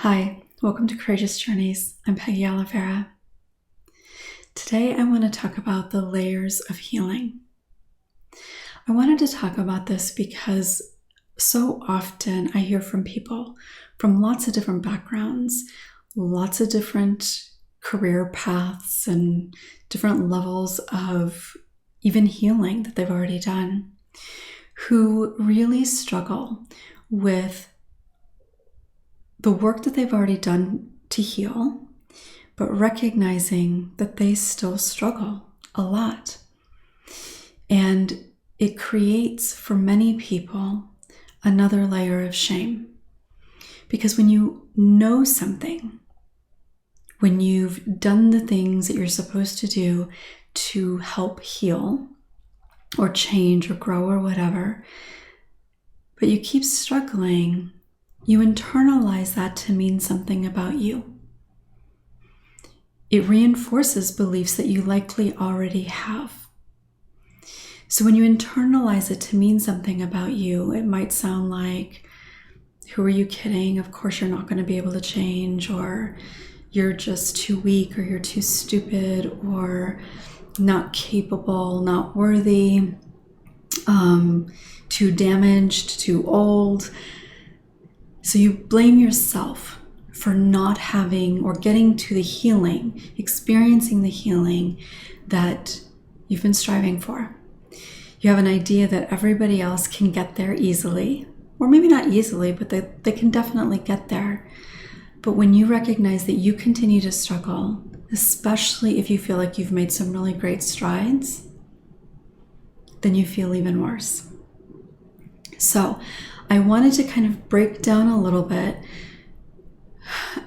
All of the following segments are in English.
Hi, welcome to Courageous Journeys. I'm Peggy Oliveira. Today I want to talk about the layers of healing. I wanted to talk about this because so often I hear from people from lots of different backgrounds, lots of different career paths, and different levels of even healing that they've already done, who really struggle with the work that they've already done to heal, but recognizing that they still struggle a lot. And it creates, for many people, another layer of shame. Because when you know something, when you've done the things that you're supposed to do to help heal or change or grow or whatever, but you keep struggling, you internalize that to mean something about you. It reinforces beliefs that you likely already have. So when you internalize it to mean something about you, it might sound like, who are you kidding? Of course you're not going to be able to change, or you're just too weak, or you're too stupid, or not capable, not worthy, too damaged, too old. So you blame yourself for not having or getting to the healing, experiencing the healing that you've been striving for. You have an idea that everybody else can get there easily, or maybe not easily, but they can definitely get there. But when you recognize that you continue to struggle, especially if you feel like you've made some really great strides, then you feel even worse. So I wanted to kind of break down a little bit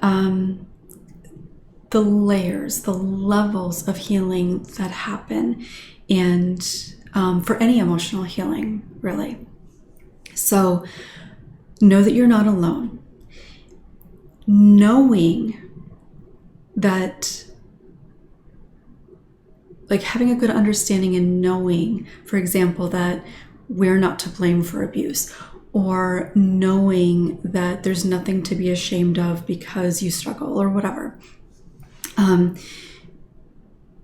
the layers, the levels of healing that happen, and for any emotional healing, really. So know that you're not alone. Knowing that, like having a good understanding and knowing, for example, that we're not to blame for abuse, or knowing that there's nothing to be ashamed of because you struggle or whatever.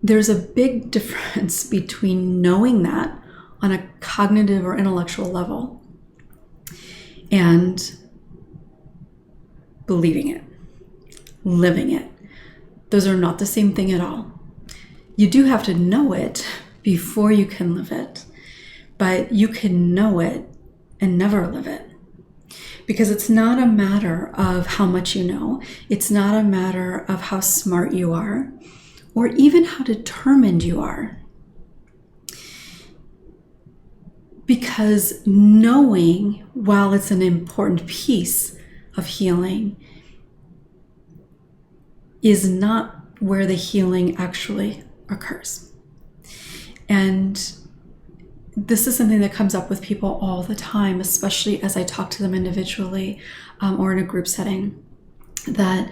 There's a big difference between knowing that on a cognitive or intellectual level and believing it, living it. Those are not the same thing at all. You do have to know it before you can live it, but you can know it and never live it. Because it's not a matter of how much you know. It's not a matter of how smart you are, or even how determined you are. Because knowing, while it's an important piece of healing, is not where the healing actually occurs. And this is something that comes up with people all the time, especially as I talk to them individually or in a group setting, that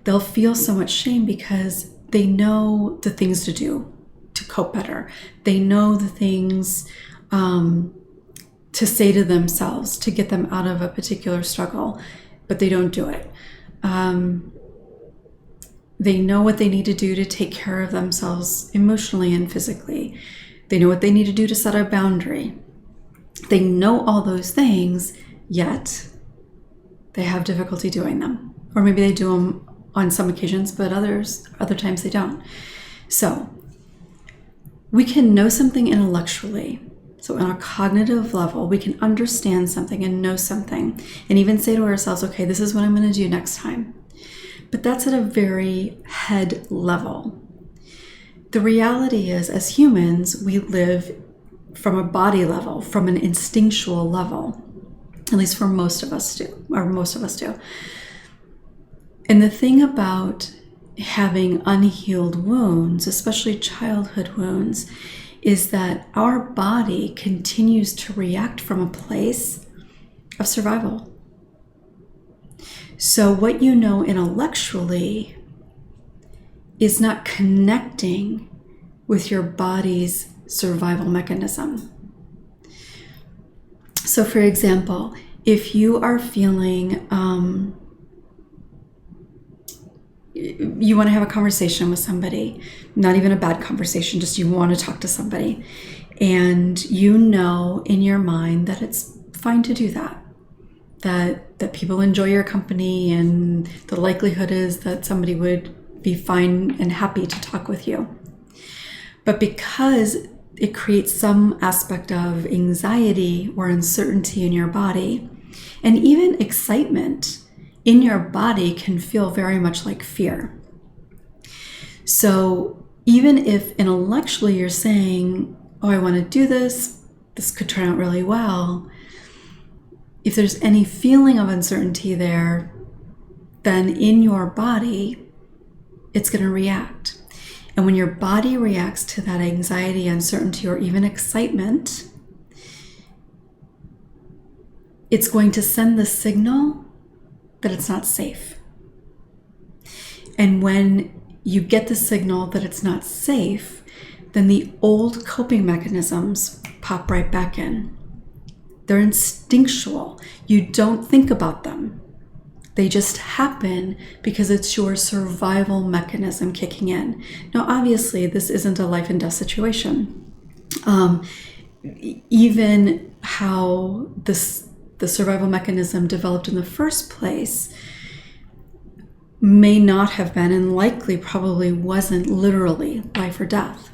they'll feel so much shame because they know the things to do to cope better. They know the things to say to themselves to get them out of a particular struggle, but they don't do it. They know what they need to do to take care of themselves emotionally and physically. They know what they need to do to set a boundary. They know all those things, yet they have difficulty doing them. Or maybe they do them on some occasions, but other times they don't. So we can know something intellectually. So on a cognitive level, we can understand something and know something, and even say to ourselves, okay, this is what I'm going to do next time. But that's at a very head level. The reality is, as humans, we live from a body level, from an instinctual level, at least for most of us do. And the thing about having unhealed wounds, especially childhood wounds, is that our body continues to react from a place of survival. So what you know intellectually is not connecting with your body's survival mechanism. So for example, if you are feeling you want to have a conversation with somebody, not even a bad conversation, just you want to talk to somebody, and you know in your mind that it's fine to do that, that people enjoy your company, and the likelihood is that somebody would be fine and happy to talk with you. But because it creates some aspect of anxiety or uncertainty in your body, and even excitement in your body can feel very much like fear. So even if intellectually you're saying, oh, I want to do this could turn out really well, if there's any feeling of uncertainty there, then in your body, it's going to react. And when your body reacts to that anxiety, uncertainty, or even excitement, it's going to send the signal that it's not safe. And when you get the signal that it's not safe, then the old coping mechanisms pop right back in. They're instinctual. You don't think about them. They just happen because it's your survival mechanism kicking in. Now, obviously, this isn't a life and death situation. Even how the survival mechanism developed in the first place may not have been, and likely probably wasn't, literally life or death.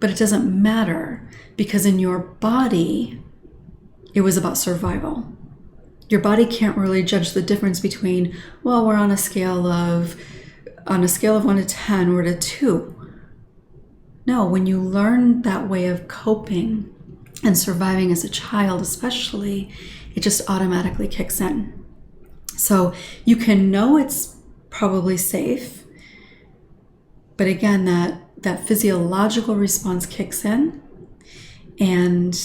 But it doesn't matter, because in your body, it was about survival. Your body can't really judge the difference between, well, we're on a scale of 1 to 10, we're at a 2. No, when you learn that way of coping and surviving as a child especially, it just automatically kicks in. So you can know it's probably safe, but again, that physiological response kicks in and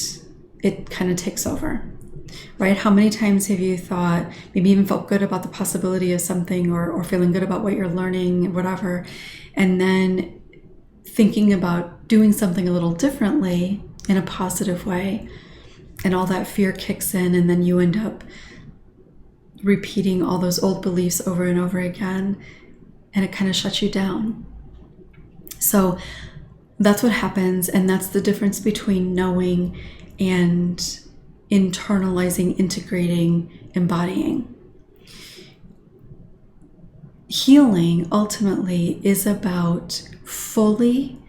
it kind of takes over, right? How many times have you thought, maybe even felt good about the possibility of something, or feeling good about what you're learning, whatever, and then thinking about doing something a little differently in a positive way, and all that fear kicks in, and then you end up repeating all those old beliefs over and over again, and it kind of shuts you down. So that's what happens, and that's the difference between knowing and internalizing, integrating, embodying. Healing ultimately is about fully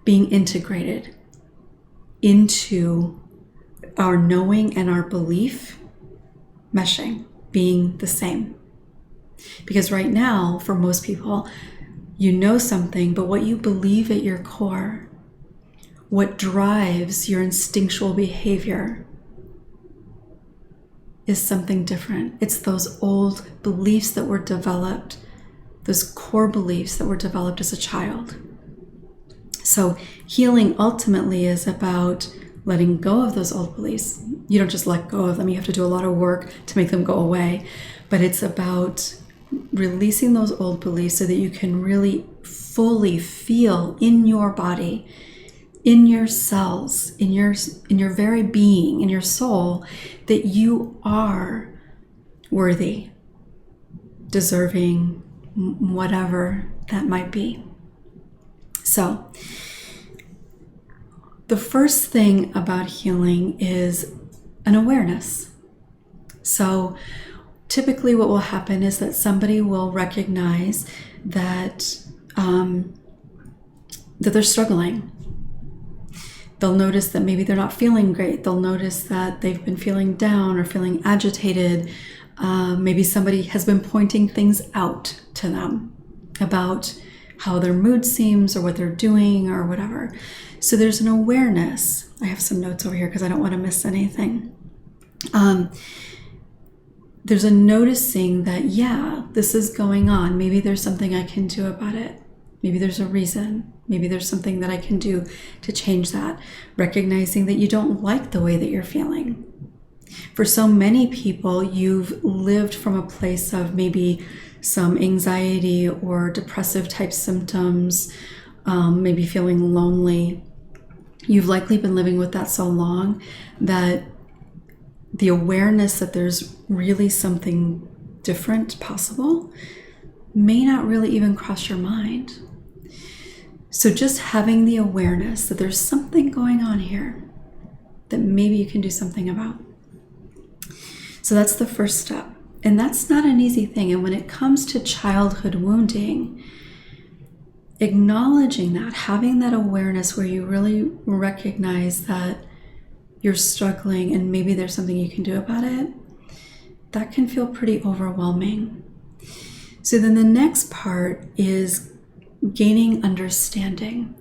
being integrated into our knowing and our belief meshing, being the same. Because right now, for most people, you know something, but what you believe at your core, what drives your instinctual behavior, is something different. It's those old beliefs that were developed, those core beliefs that were developed as a child. So healing ultimately is about letting go of those old beliefs. You don't just let go of them. You have to do a lot of work to make them go away. But it's about releasing those old beliefs so that you can really fully feel in your body, in your cells, in your very being, in your soul, that you are worthy, deserving, whatever that might be. So, the first thing about healing is an awareness. So, typically what will happen is that somebody will recognize that they're struggling. They'll notice that maybe they're not feeling great. They'll notice that they've been feeling down or feeling agitated. Maybe somebody has been pointing things out to them about how their mood seems or what they're doing or whatever. So there's an awareness. I have some notes over here because I don't want to miss anything. There's a noticing that, yeah, this is going on. Maybe there's something I can do about it. Maybe there's a reason. Maybe there's something that I can do to change that. Recognizing that you don't like the way that you're feeling. For so many people, you've lived from a place of maybe some anxiety or depressive type symptoms, maybe feeling lonely. You've likely been living with that so long that the awareness that there's really something different possible may not really even cross your mind. So just having the awareness that there's something going on here that maybe you can do something about. So that's the first step. And that's not an easy thing. And when it comes to childhood wounding, acknowledging that, having that awareness where you really recognize that you're struggling and maybe there's something you can do about it, that can feel pretty overwhelming. So then the next part is gaining understanding.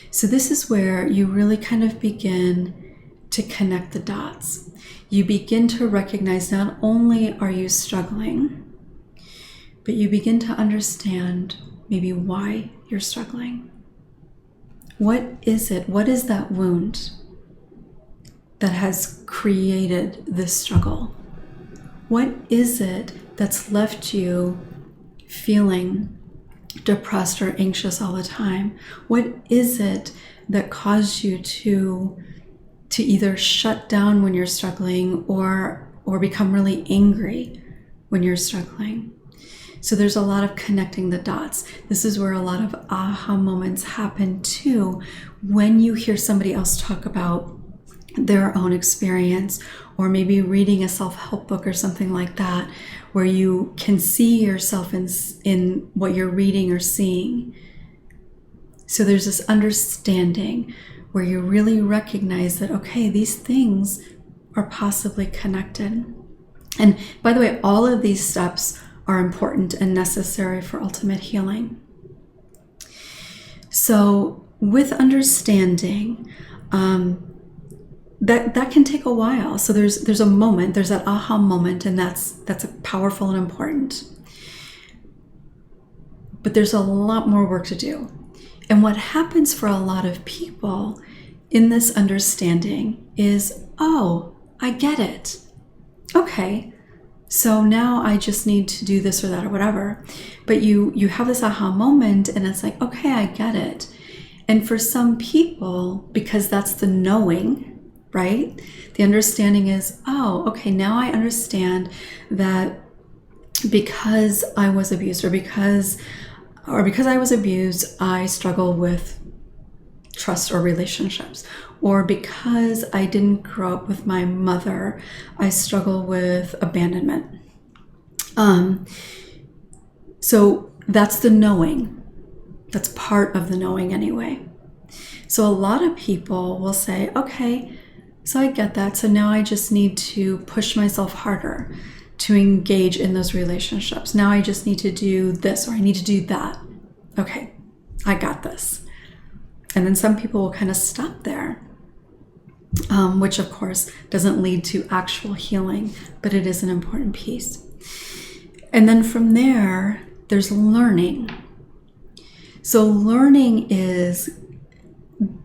So this is where you really kind of begin to connect the dots. You begin to recognize not only are you struggling, but you begin to understand maybe why you're struggling. What is it? What is that wound that has created this struggle? What is it that's left you feeling depressed or anxious all the time? What is it that caused you to either shut down when you're struggling or become really angry when you're struggling? So there's a lot of connecting the dots. This is where a lot of aha moments happen too, when you hear somebody else talk about their own experience, or maybe reading a self-help book or something like that, where you can see yourself in what you're reading or seeing. So there's this understanding where you really recognize that, okay, these things are possibly connected. And by the way, all of these steps are important and necessary for ultimate healing. So with understanding, that can take a while. So there's a moment, there's that aha moment, and that's powerful and important. But there's a lot more work to do. And what happens for a lot of people in this understanding is, oh, I get it. Okay, so now I just need to do this or that or whatever. But you have this aha moment, and it's like, okay, I get it. And for some people, because that's the knowing, right? The understanding is, oh, okay, now I understand that because I was abused, or because I was abused, I struggle with trust or relationships, or because I didn't grow up with my mother, I struggle with abandonment. So that's the knowing. That's part of the knowing anyway. So a lot of people will say, okay, so I get that. So now I just need to push myself harder to engage in those relationships. Now I just need to do this, or I need to do that. Okay, I got this. And then some people will kind of stop there, which of course doesn't lead to actual healing, but it is an important piece. And then from there, there's learning. So learning is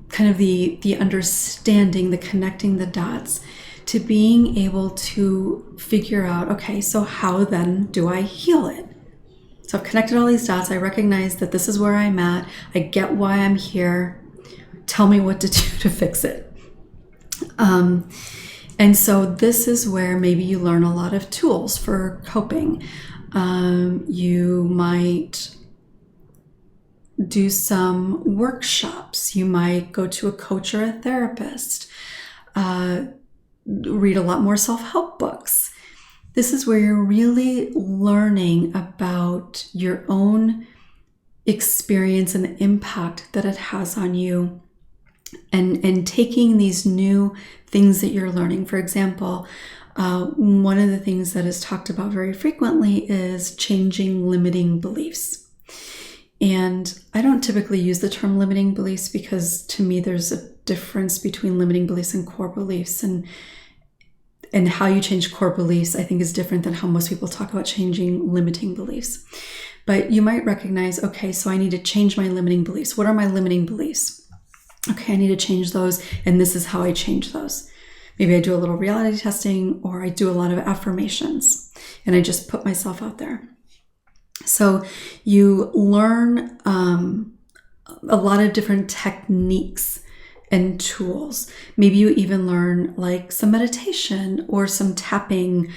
kind of the understanding, the connecting the dots, to being able to figure out, okay, so how then do I heal it? So I've connected all these dots. I recognize that this is where I'm at. I get why I'm here. Tell me what to do to fix it. And so this is where maybe you learn a lot of tools for coping. You might do some workshops. You might go to a coach or a therapist. Read a lot more self-help books. This is where you're really learning about your own experience and the impact that it has on you, and taking these new things that you're learning. For example, one of the things that is talked about very frequently is changing limiting beliefs. And I don't typically use the term limiting beliefs because to me there's a difference between limiting beliefs and core beliefs, and how you change core beliefs I think is different than how most people talk about changing limiting beliefs. But you might recognize, okay, so I need to change my limiting beliefs. What are my limiting beliefs? Okay, I need to change those, and this is how I change those. Maybe I do a little reality testing, or I do a lot of affirmations, and I just put myself out there. So you learn a lot of different techniques and tools. Maybe you even learn like some meditation or some tapping,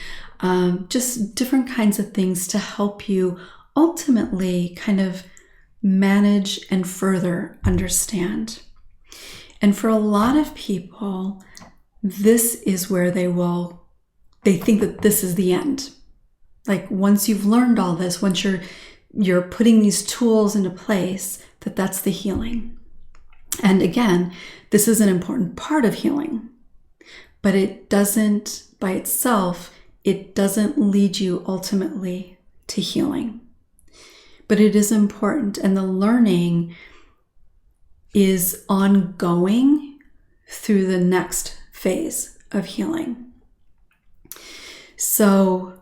just different kinds of things to help you ultimately kind of manage and further understand. And for a lot of people, this is where they think that this is the end. Like once you've learned all this, once you're putting these tools into place, that's the healing. And again, this is an important part of healing, but it doesn't, by itself, it doesn't lead you ultimately to healing. But it is important, and the learning is ongoing through the next phase of healing. So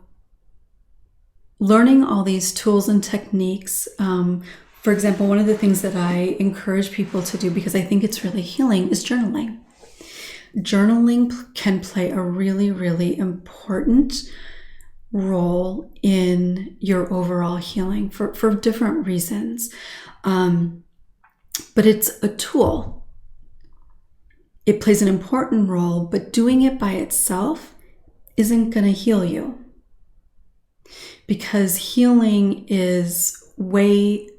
learning all these tools and techniques, for example, one of the things that I encourage people to do, because I think it's really healing, is journaling. Journaling can play a really, really important role in your overall healing for different reasons. But it's a tool. It plays an important role, but doing it by itself isn't going to heal you. Because healing is way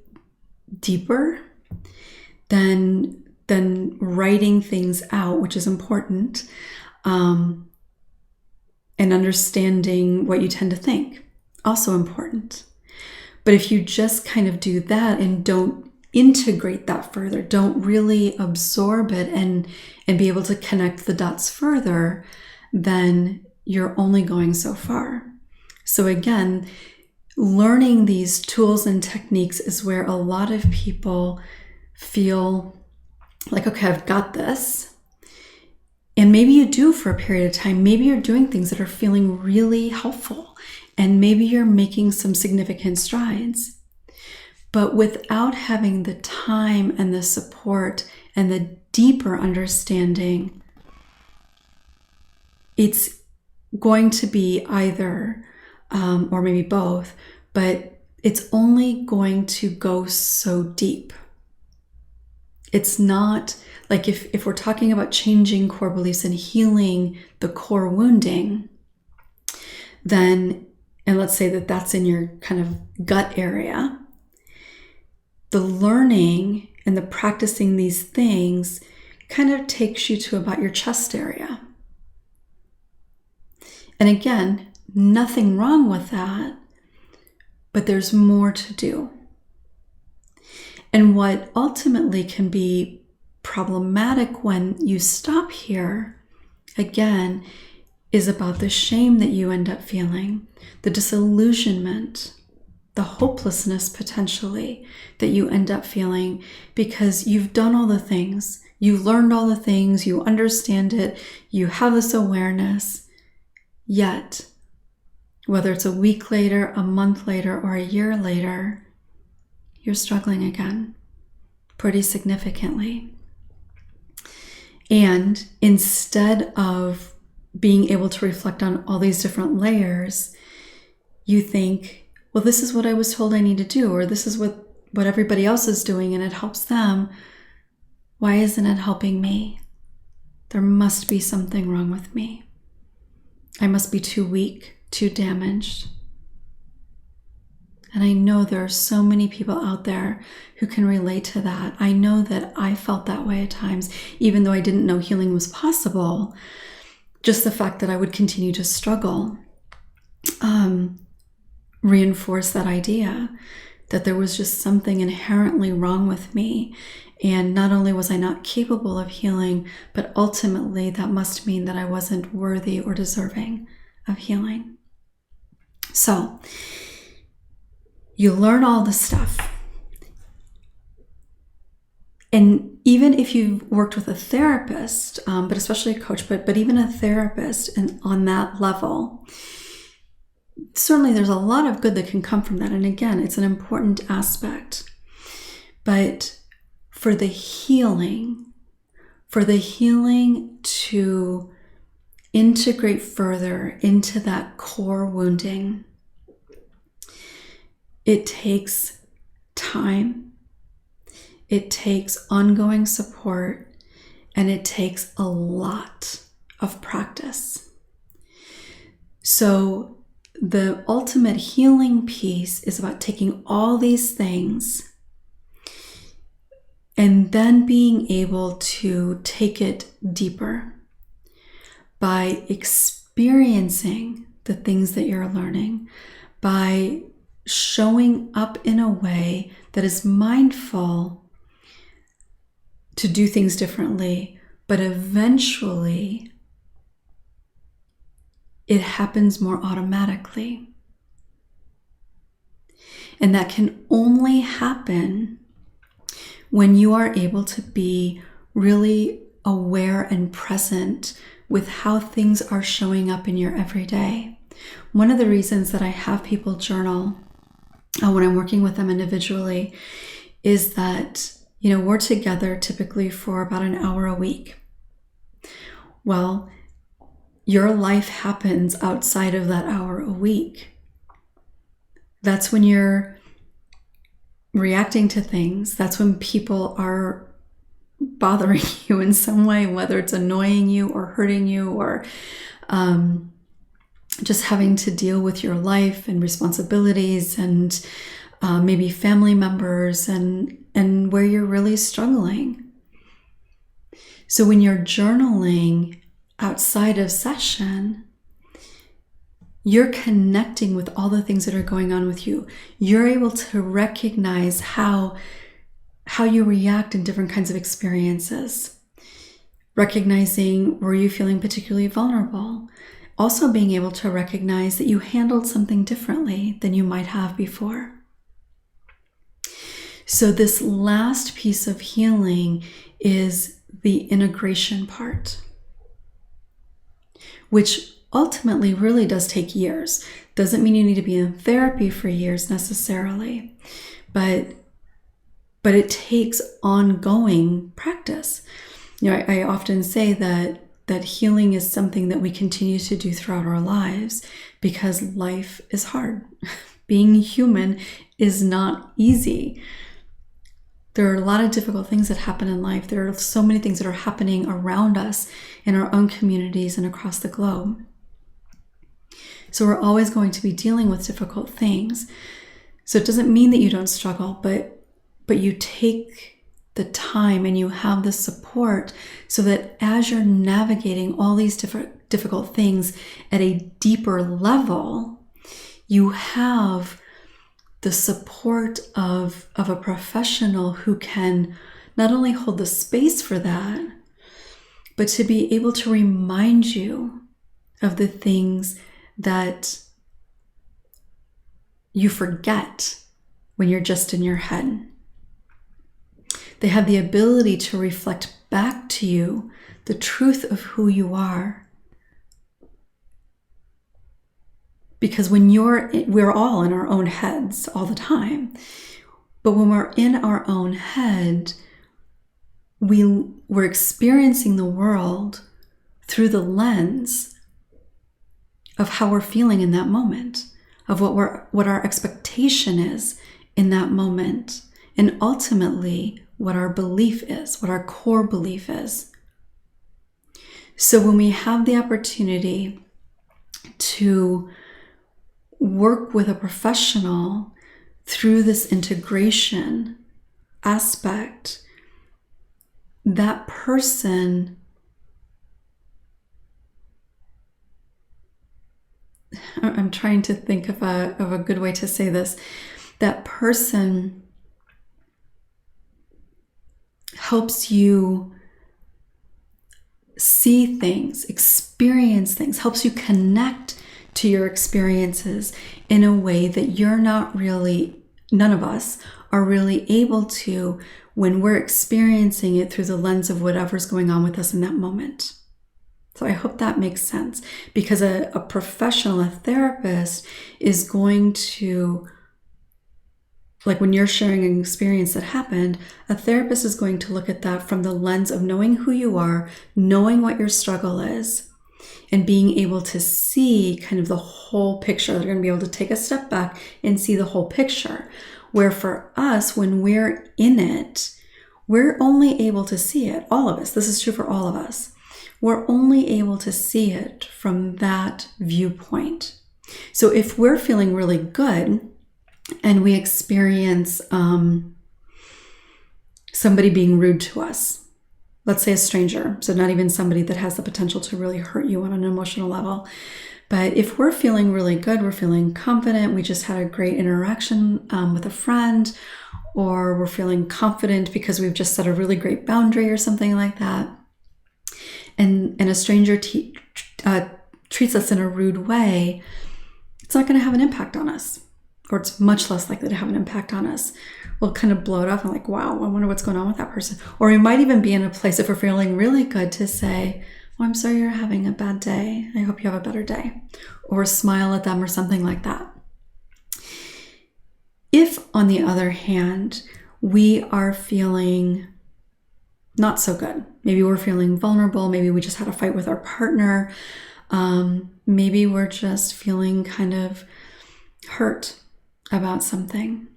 deeper than writing things out, which is important, and understanding what you tend to think, also important. But if you just kind of do that and don't integrate that further, don't really absorb it and be able to connect the dots further, then you're only going so far. So again, learning these tools and techniques is where a lot of people feel like, okay, I've got this. And maybe you do for a period of time. Maybe you're doing things that are feeling really helpful, and maybe you're making some significant strides. But without having the time and the support and the deeper understanding, it's going to be either, or maybe both, but it's only going to go so deep. It's not like if we're talking about changing core beliefs and healing the core wounding, then, and let's say that that's in your kind of gut area, the learning and the practicing these things kind of takes you to about your chest area. And again, nothing wrong with that, but there's more to do. And what ultimately can be problematic when you stop here, again, is about the shame that you end up feeling, the disillusionment, the hopelessness potentially that you end up feeling because you've done all the things, you learned all the things, you understand it, you have this awareness, yet whether it's a week later, a month later, or a year later, you're struggling again pretty significantly. And instead of being able to reflect on all these different layers, you think, well, this is what I was told I need to do, or this is what everybody else is doing and it helps them. Why isn't it helping me? There must be something wrong with me. I must be too weak, too damaged. And I know there are so many people out there who can relate to that. I know that I felt that way at times, even though I didn't know healing was possible. Just the fact that I would continue to struggle reinforced that idea that there was just something inherently wrong with me. And not only was I not capable of healing, but ultimately that must mean that I wasn't worthy or deserving of healing. So you learn all this stuff. And even if you've worked with a therapist, but especially a coach, but even a therapist, and on that level, certainly there's a lot of good that can come from that. And again, it's an important aspect. But for the healing to integrate further into that core wounding, it takes time, it takes ongoing support, and it takes a lot of practice. So the ultimate healing piece is about taking all these things and then being able to take it deeper by experiencing the things that you're learning, by showing up in a way that is mindful to do things differently, but eventually it happens more automatically. And that can only happen when you are able to be really aware and present with how things are showing up in your everyday. One of the reasons that I have people journal when I'm working with them individually is that, we're together typically for about an hour a week. Well, your life happens outside of that hour a week. That's when you're reacting to things. That's when people are bothering you in some way, whether it's annoying you or hurting you or just having to deal with your life and responsibilities and maybe family members and where you're really struggling. So when you're journaling outside of session, you're connecting with all the things that are going on with you. You're able to recognize how you react in different kinds of experiences. Recognizing, were you feeling particularly vulnerable? Also being able to recognize that you handled something differently than you might have before. So this last piece of healing is the integration part, which ultimately really does take years. Doesn't mean you need to be in therapy for years necessarily, but it takes ongoing practice. I often say that healing is something that we continue to do throughout our lives because life is hard. Being human is not easy. There are a lot of difficult things that happen in life. There are so many things that are happening around us in our own communities and across the globe. So we're always going to be dealing with difficult things. So it doesn't mean that you don't struggle, but you take the time and you have the support so that as you're navigating all these difficult things at a deeper level, you have the support of a professional who can not only hold the space for that, but to be able to remind you of the things that you forget when you're just in your head. They have the ability to reflect back to you the truth of who you are. Because we're all in our own heads all the time. But when we're in our own head, we're experiencing the world through the lens of how we're feeling in that moment, of what our expectation is in that moment, and ultimately what our belief is, what our core belief is. So when we have the opportunity to work with a professional through this integration aspect, that person I'm trying to think of a good way to say this. That person helps you see things, experience things, helps you connect to your experiences in a way that none of us are really able to when we're experiencing it through the lens of whatever's going on with us in that moment. So I hope that makes sense, because a professional, a therapist is going to, like when you're sharing an experience that happened, a therapist is going to look at that from the lens of knowing who you are, knowing what your struggle is, and being able to see kind of the whole picture. They're going to be able to take a step back and see the whole picture. Where for us, when we're in it, we're only able to see it, all of us. This is true for all of us. We're only able to see it from that viewpoint. So if we're feeling really good and we experience somebody being rude to us, let's say a stranger, so not even somebody that has the potential to really hurt you on an emotional level. But if we're feeling really good, we're feeling confident, we just had a great interaction with a friend, or we're feeling confident because we've just set a really great boundary or something like that, and a stranger treats us in a rude way, it's not going to have an impact on us, or it's much less likely to have an impact on us. We'll kind of blow it off and like, wow, I wonder what's going on with that person. Or we might even be in a place, if we're feeling really good, to say, oh, I'm sorry you're having a bad day. I hope you have a better day. Or smile at them or something like that. If, on the other hand, we are feeling not so good, maybe we're feeling vulnerable, maybe we just had a fight with our partner, maybe we're just feeling kind of hurt about something.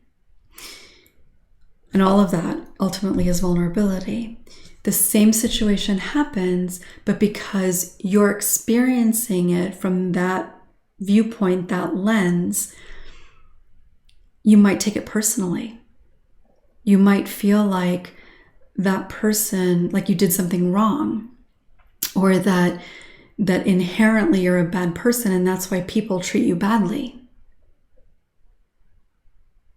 And all of that ultimately is vulnerability. The same situation happens, but because you're experiencing it from that viewpoint, that lens, you might take it personally. You might feel like that person, like you did something wrong, or that inherently you're a bad person and that's why people treat you badly.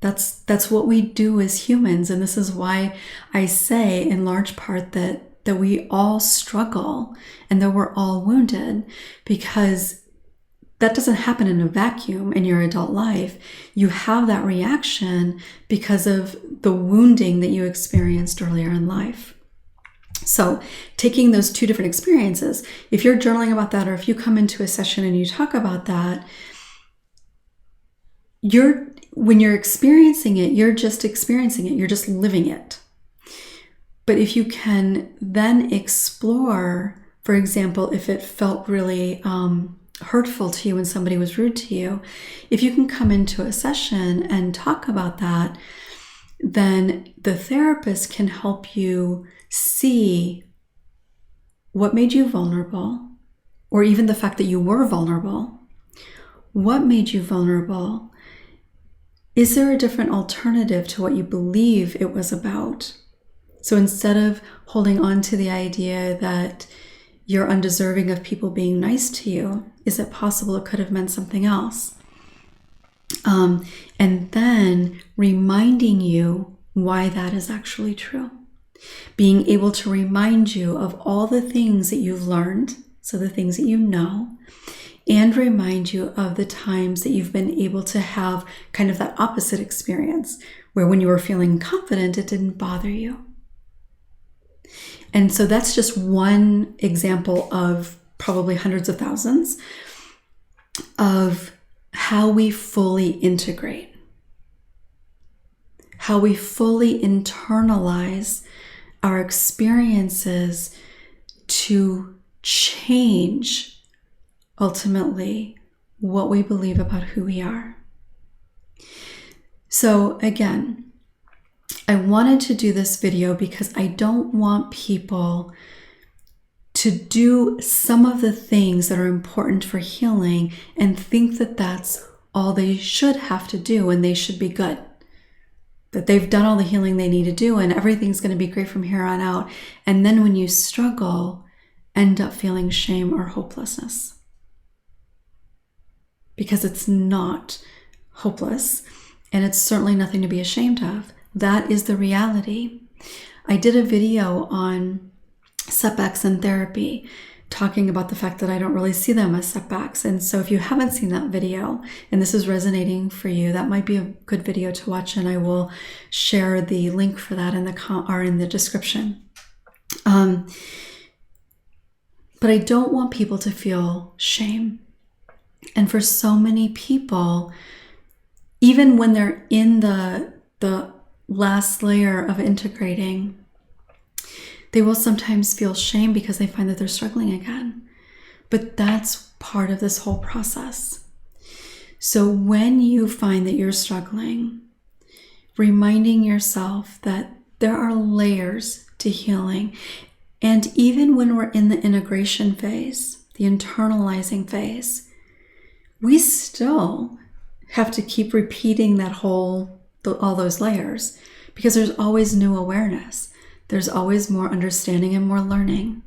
That's what we do as humans. And this is why I say in large part that we all struggle and that we're all wounded, because that doesn't happen in a vacuum in your adult life. You have that reaction because of the wounding that you experienced earlier in life. So taking those two different experiences, if you're journaling about that, or if you come into a session and you talk about that, when you're experiencing it, you're just experiencing it. You're just living it. But if you can then explore, for example, if it felt really hurtful to you when somebody was rude to you, if you can come into a session and talk about that, then the therapist can help you see what made you vulnerable, or even the fact that you were vulnerable. What made you vulnerable? Is there a different alternative to what you believe it was about? So instead of holding on to the idea that you're undeserving of people being nice to you, is it possible it could have meant something else? And then reminding you why that is actually true. Being able to remind you of all the things that you've learned, so the things that you know, and remind you of the times that you've been able to have kind of that opposite experience, where when you were feeling confident, it didn't bother you. And so that's just one example of probably hundreds of thousands of how we fully integrate, how we fully internalize our experiences to change ultimately what we believe about who we are. So again, I wanted to do this video because I don't want people to do some of the things that are important for healing and think that that's all they should have to do and they should be good. That they've done all the healing they need to do and everything's going to be great from here on out. And then when you struggle, end up feeling shame or hopelessness. Because it's not hopeless, and it's certainly nothing to be ashamed of. That is the reality. I did a video on setbacks in therapy, talking about the fact that I don't really see them as setbacks. And so if you haven't seen that video, and this is resonating for you, that might be a good video to watch, and I will share the link for that in the description. But I don't want people to feel shame. And for so many people, even when they're in the last layer of integrating, they will sometimes feel shame because they find that they're struggling again. But that's part of this whole process. So when you find that you're struggling, reminding yourself that there are layers to healing. And even when we're in the integration phase, the internalizing phase, we still have to keep repeating all those layers, because there's always new awareness. There's always more understanding and more learning.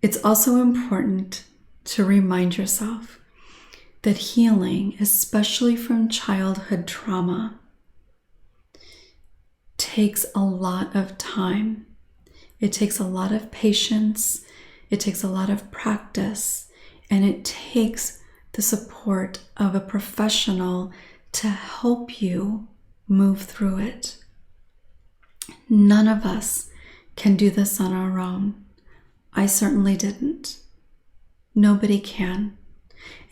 It's also important to remind yourself that healing, especially from childhood trauma, takes a lot of time. It takes a lot of patience. It takes a lot of practice. And it takes the support of a professional to help you move through it. None of us can do this on our own. I certainly didn't. Nobody can.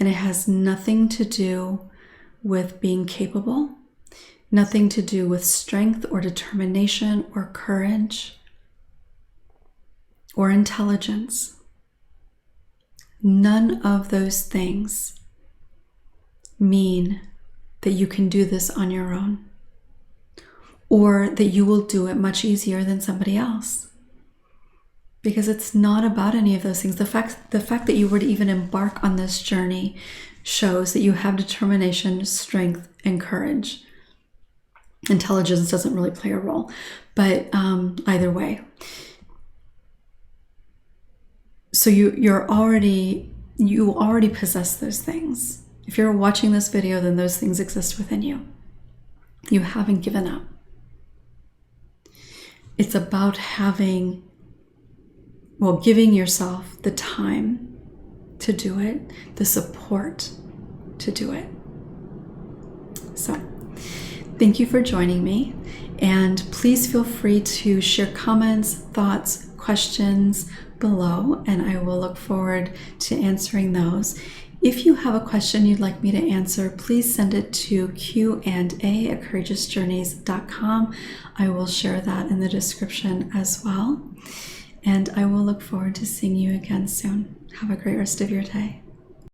And it has nothing to do with being capable, nothing to do with strength or determination or courage or intelligence. None of those things mean that you can do this on your own, or that you will do it much easier than somebody else. Because it's not about any of those things. The fact that you were to even embark on this journey shows that you have determination, strength, and courage. Intelligence doesn't really play a role, but either way. So you already possess those things. If you're watching this video, then those things exist within you. You haven't given up. It's about giving yourself the time to do it, the support to do it. So, thank you for joining me, and please feel free to share comments, thoughts, questions below, and I will look forward to answering those. If you have a question you'd like me to answer, please send it to q&a@courageousjourneys.com. I will share that in the description as well. And I will look forward to seeing you again soon. Have a great rest of your day.